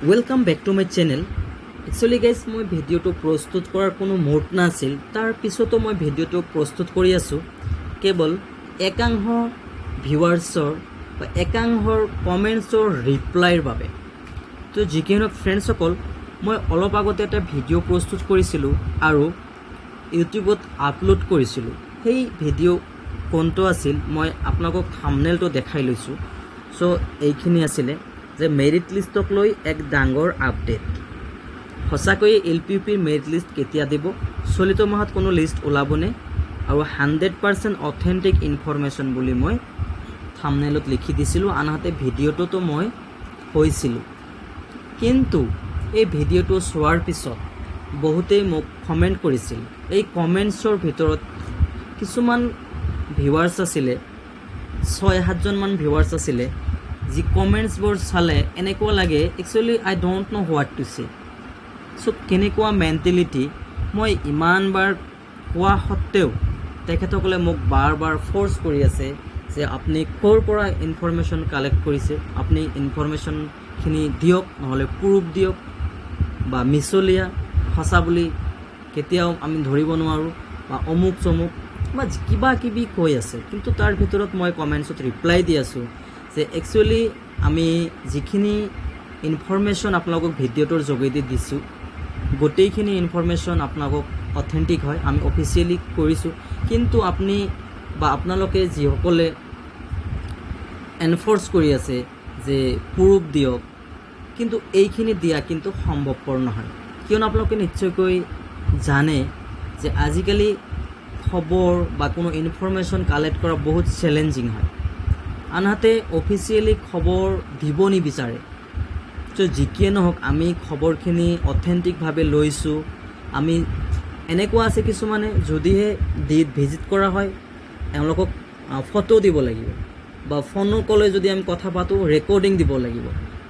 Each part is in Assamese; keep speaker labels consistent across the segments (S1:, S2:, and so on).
S1: Welcome back to my channel. Actually guys মই ভিডিঅ'টো প্ৰস্তুত কৰাৰ কোনো মুড নাছিল, তাৰ পিছতো মই ভিডিঅ'টো প্ৰস্তুত কৰি আছোঁ কেৱল একাংশ ভিউৱাৰ্ছৰ বা একাংশৰ কমেণ্টছৰ ৰিপ্লাইৰ বাবে। তো যিকি নহওক ফ্ৰেণ্ডছসকল, মই অলপ আগতে এটা ভিডিঅ' প্ৰস্তুত কৰিছিলোঁ আৰু ইউটিউবত আপলোড কৰিছিলোঁ। সেই ভিডিঅ' কোনটো আছিল মই আপোনালোকক থাম্বনেইলটো দেখাই লৈছোঁ। চ' এইখিনি আছিলে যে মেৰিট লিষ্টক লৈ এক ডাঙৰ আপডেট। সঁচাকৈয়ে LPUPৰ মেৰিট লিষ্ট কেতিয়া দিব, চলিত মাহত কোনো লিষ্ট ওলাবনে, আৰু 100% অথেণ্টিক ইনফৰমেশ্যন বুলি মই থাম্বনেইলত লিখি দিছিলোঁ। আনহাতে ভিডিঅ'টোতো মই কৈছিলোঁ, কিন্তু এই ভিডিঅ'টো চোৱাৰ পিছত বহুতেই মোক কমেণ্ট কৰিছিল। এই কমেণ্টছৰ ভিতৰত কিছুমান ভিউৱাৰ্ছ আছিলে, 6-7জন মান ভিউৱাৰ্ছ আছিলে, যি কমেণ্টছবোৰ চালে এনেকুৱা লাগে actually I don't know' what to say. So' কেনেকুৱা মেণ্টেলিটি, মই ইমানবাৰ কোৱা সত্ত্বেও তেখেতসকলে মোক বাৰ বাৰ ফ'ৰ্চ কৰি আছে যে আপুনি ক'ৰ পৰা ইনফৰমেশ্যন কালেক্ট কৰিছে, আপুনি ইনফৰমেশ্যনখিনি দিয়ক, নহ'লে প্ৰুফ দিয়ক, বা মিছলীয়া সঁচা বুলি কেতিয়াও আমি ধৰিব নোৱাৰোঁ, বা অমুক চমুক বা কিবা কিবি কৈ আছে। কিন্তু তাৰ ভিতৰত মই কমেণ্টছত ৰিপ্লাই দি আছোঁ যে একচুৱেলি আমি যিখিনি ইনফৰমেশ্যন আপোনালোকক ভিডিঅ'টোৰ যোগেদি দিছোঁ, গোটেইখিনি ইনফৰমেশ্যন আপোনালোকক অথেণ্টিক হয়, আমি অফিচিয়েলি কৰিছোঁ। কিন্তু আপুনি বা আপোনালোকে যিসকলে এনফৰ্চ কৰি আছে যে প্ৰুফ দিয়ক, কিন্তু এইখিনি দিয়া কিন্তু সম্ভৱপৰ নহয়। কিয়নো আপোনালোকে নিশ্চয়কৈ জানে যে আজিকালি খবৰ বা কোনো ইনফৰমেশ্যন কালেক্ট কৰা বহুত চেলেঞ্জিং হয়। আনহাতে অফিচিয়েলি খবৰ দিব নিবিচাৰে। ত' যিকিয়ে নহওক আমি খবৰখিনি অথেণ্টিকভাৱে লৈছোঁ। আমি এনেকুৱা আছে কিছুমানে যদিহে ভিজিট কৰা হয় এওঁলোকক ফটো দিব লাগিব, বা ফোনো ক'লে যদি আমি কথা পাতোঁ ৰেকৰ্ডিং দিব লাগিব।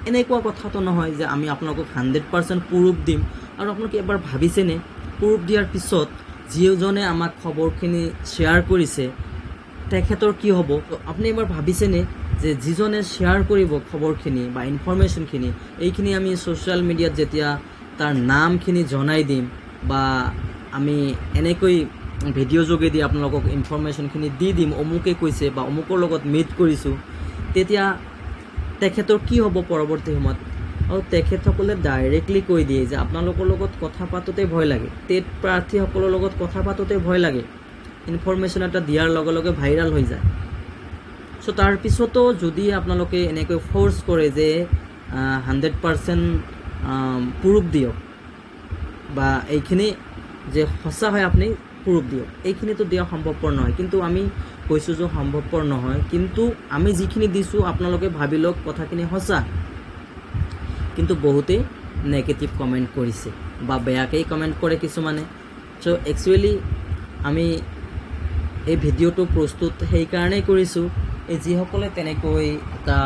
S1: এনেকুৱা কথাটো নহয় যে আমি আপোনালোকক 100% প্ৰুফ দিম। আৰু আপোনালোকে এবাৰ ভাবিছেনে, প্ৰুফ দিয়াৰ পিছত যিজনে আমাক খবৰখিনি শ্বেয়াৰ কৰিছে তেখেতৰ কি হ'ব? আপুনি এবাৰ ভাবিছেনে যে যিজনে শ্বেয়াৰ কৰিব খবৰখিনি বা ইনফৰমেশ্যনখিনি, এইখিনি আমি ছ'চিয়েল মিডিয়াত যেতিয়া তাৰ নামখিনি জনাই দিম, বা আমি এনেকৈ ভিডিঅ' যোগেদি আপোনালোকক ইনফৰমেশ্যনখিনি দি দিম, অমুকে কৈছে বা অমুকৰ লগত মিট কৰিছোঁ, তেতিয়া তেখেতৰ কি হ'ব পৰৱৰ্তী সময়ত? আৰু তেখেতসকলে ডাইৰেক্টলি কৈ দিয়ে যে আপোনালোকৰ লগত কথা পাতোঁতে ভয় লাগে, টেট প্ৰাৰ্থীসকলৰ লগত কথা পাতোঁতে ভয় লাগে, ইনফৰমেশ্যন এটা দিয়াৰ লগে লগে ভাইৰেল হৈ যায়। চ' তাৰপিছতো যদি আপোনালোকে এনেকৈ ফ'ৰ্চ কৰে যে 100% প্ৰুফ দিয়ক, বা এইখিনি যে সঁচা হয় আপুনি প্ৰুফ দিয়ক, এইখিনিতো দিয়া সম্ভৱপৰ নহয়। কিন্তু আমি কৈছোঁ যে সম্ভৱপৰ নহয়, কিন্তু আমি যিখিনি দিছোঁ আপোনালোকে ভাবি লওক কথাখিনি সঁচা। কিন্তু বহুতেই নেগেটিভ কমেণ্ট কৰিছে বা বেয়াকেই কমেণ্ট কৰে কিছুমানে। চ' একচুৱেলি আমি এই ভিডিঅ'টো প্ৰস্তুত সেইকাৰণেই কৰিছোঁ, এই যিসকলে তেনেকৈ এটা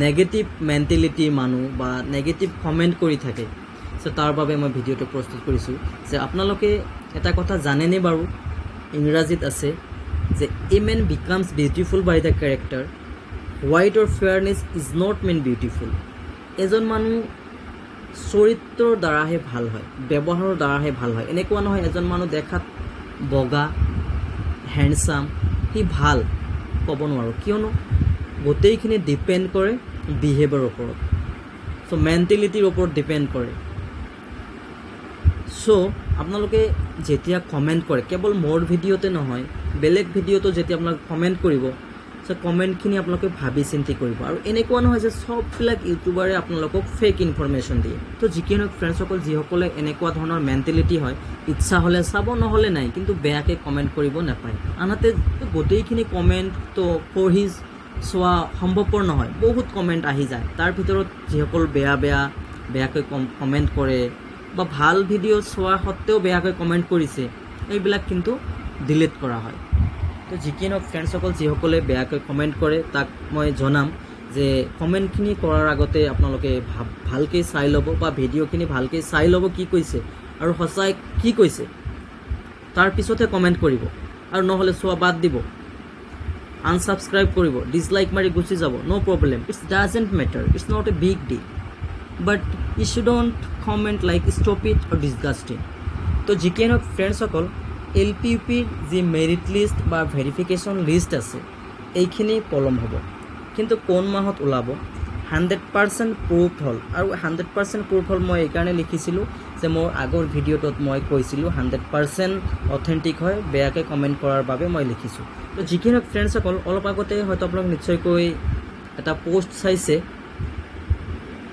S1: নেগেটিভ মেণ্টেলিটিৰ মানুহ বা নেগেটিভ কমেণ্ট কৰি থাকে, চ' তাৰ বাবে মই ভিডিঅ'টো প্ৰস্তুত কৰিছোঁ। যে আপোনালোকে এটা কথা জানেনে বাৰু, ইংৰাজীত আছে যে a man becomes beautiful by the character, white or fairness is not man beautiful. এজন মানুহ চৰিত্ৰৰ দ্বাৰাহে ভাল হয়, ব্যৱহাৰৰ দ্বাৰাহে ভাল হয়। এনেকুৱা নহয় এজন মানুহ দেখাত বগা হেণ্ডচাম সি ভাল, ক'ব নোৱাৰোঁ। কিয়নো গোটেইখিনি ডিপেণ্ড কৰে বিহেভিয়াৰৰ ওপৰত, চ' মেণ্টেলিটিৰ ওপৰত ডিপেণ্ড কৰে। চ' আপোনালোকে যেতিয়া কমেণ্ট কৰে, কেৱল মোৰ ভিডিঅ'তে নহয় বেলেগ ভিডিঅ'তো যেতিয়া আপোনালোকে কমেণ্ট কৰিব, চ' কমেণ্টখিনি আপোনালোকে ভাবি চিন্তি কৰিব। আৰু এনেকুৱা নহয় যে চববিলাক ইউটিউবাৰে আপোনালোকক ফেক ইনফৰমেশ্যন দিয়ে। তো যিকি নহওক ফ্ৰেণ্ডছসকল, যিসকলে এনেকুৱা ধৰণৰ মেণ্টেলিটি হয়, ইচ্ছা হ'লে চাব, নহ'লে নাই, কিন্তু বেয়াকৈ কমেণ্ট কৰিব নাপায়। আনহাতে গোটেইখিনি কমেণ্টটো পঢ়ি চোৱা সম্ভৱপৰ নহয়, বহুত কমেণ্ট আহি যায়। তাৰ ভিতৰত যিসকল বেয়াকৈ কমেণ্ট কৰে, বা ভাল ভিডিঅ' চোৱা সত্ত্বেও বেয়াকৈ কমেণ্ট কৰিছে, এইবিলাক কিন্তু ডিলিট কৰা হয়। তো যিকি নহওক ফ্ৰেণ্ডছসকল, যিসকলে বেয়াকৈ কমেণ্ট কৰে তাক মই জনাম যে কমেণ্টখিনি কৰাৰ আগতে আপোনালোকে ভালকৈ চাই ল'ব, বা ভিডিঅ'খিনি ভালকৈ চাই ল'ব কি কৈছে আৰু সঁচাই কি কৈছে, তাৰপিছতহে কমেণ্ট কৰিব। আৰু নহ'লে চোৱা বাদ দিব, আনছাবস্ক্ৰাইব কৰিব, ডিছলাইক মাৰি গুচি যাব, no' problem, it's doesn't matter, it's not a big deal. But he shouldn't comment like stop it or disgusting. তো যিকি নহওক ফ্ৰেণ্ডসকল, LPUP যি মেৰিট লিষ্ট বা ভেৰিফিকেশ্যন লিষ্ট আছে এইখিনি পলম হ'ব, কিন্তু কোন মাহত ওলাব 100% প্ৰুফ হ'ল। আৰু 100% প্ৰুফ হ'ল মই এইকাৰণে লিখিছিলোঁ যে মোৰ আগৰ ভিডিঅ'টোত মই কৈছিলোঁ 100% অথেণ্টিক হয়, বেয়াকৈ কমেণ্ট কৰাৰ বাবে মই লিখিছোঁ। তো যিকি নহওক ফ্ৰেণ্ডসকল, অলপ আগতে হয়তো আপোনালোক নিশ্চয়কৈ এটা পোষ্ট চাইছে,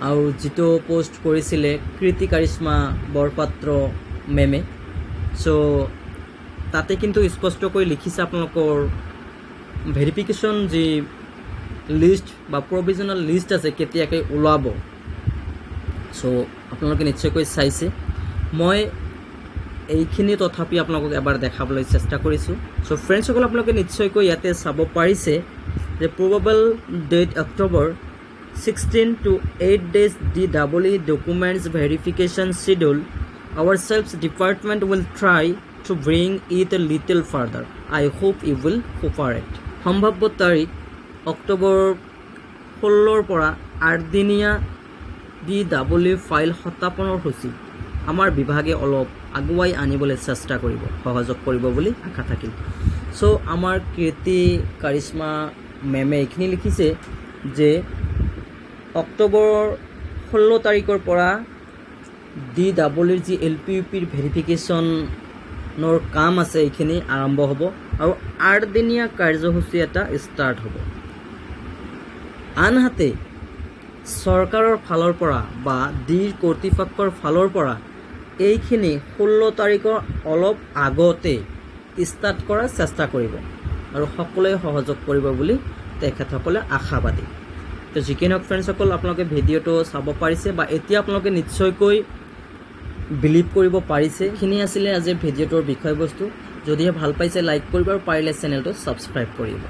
S1: আৰু যিটো পোষ্ট কৰিছিলে কৃতি কাৰিশ্মা বৰপাত্ৰ মেমে। চ' তাতে কিন্তু স্পষ্টকৈ লিখিছে আপোনালোকৰ ভেৰিফিকেশ্যন যি লিষ্ট বা প্ৰভিজনেল লিষ্ট আছে কেতিয়াকৈ ওলাব। চ' আপোনালোকে নিশ্চয়কৈ চাইছে। মই এইখিনি তথাপি আপোনালোকক এবাৰ দেখাবলৈ চেষ্টা কৰিছোঁ। চ' ফ্ৰেণ্ডসকল, আপোনালোকে নিশ্চয়কৈ ইয়াতে চাব পাৰিছে যে probable date October 16 to 8 days DEE documents verification schedule. Ourselves department will try to bring it a little further. I hope you will cooperate. সম্ভাব্য তাৰিখ অক্টোবৰ 16ৰ পৰা 8 দিনীয়া DEE ফাইল সত্যাপনৰ সূচী আমাৰ বিভাগে অলপ আগুৱাই আনিবলৈ চেষ্টা কৰিব, সহযোগ কৰিব বুলি আশা থাকিল। চ' আমাৰ কৃতি কাৰিশ্মা মেমে এইখিনি লিখিছে যে অক্টোবৰ 16 তাৰিখৰ পৰা DEE যি LPUPৰ ভেৰিফিকেশ্যনৰ কাম আছে এইখিনি আৰম্ভ হ'ব, আৰু 8 দিনীয়া কাৰ্যসূচী এটা ষ্টাৰ্ট হ'ব। আনহাতে চৰকাৰৰ ফালৰ পৰা বা DEE কৰ্তৃপক্ষৰ ফালৰ পৰা এইখিনি 16 তাৰিখৰ অলপ আগতে ষ্টাৰ্ট কৰাৰ চেষ্টা কৰিব, আৰু সকলোৱে সহযোগ কৰিব বুলি তেখেতসকলে আশাবাদী। তো যিকি নহওক ফ্ৰেণ্ডসকল, আপোনালোকে ভিডিঅ'টো চাব পাৰিছে বা এতিয়া আপোনালোকে নিশ্চয়কৈ বিলিভ কৰিব পাৰিছে। এইখিনি আছিলে আজিৰ ভিডিঅ'টোৰ বিষয়বস্তু। যদিহে ভাল পাইছে লাইক কৰিব আৰু পাৰিলে চেনেলটো ছাবস্ক্ৰাইব কৰিব।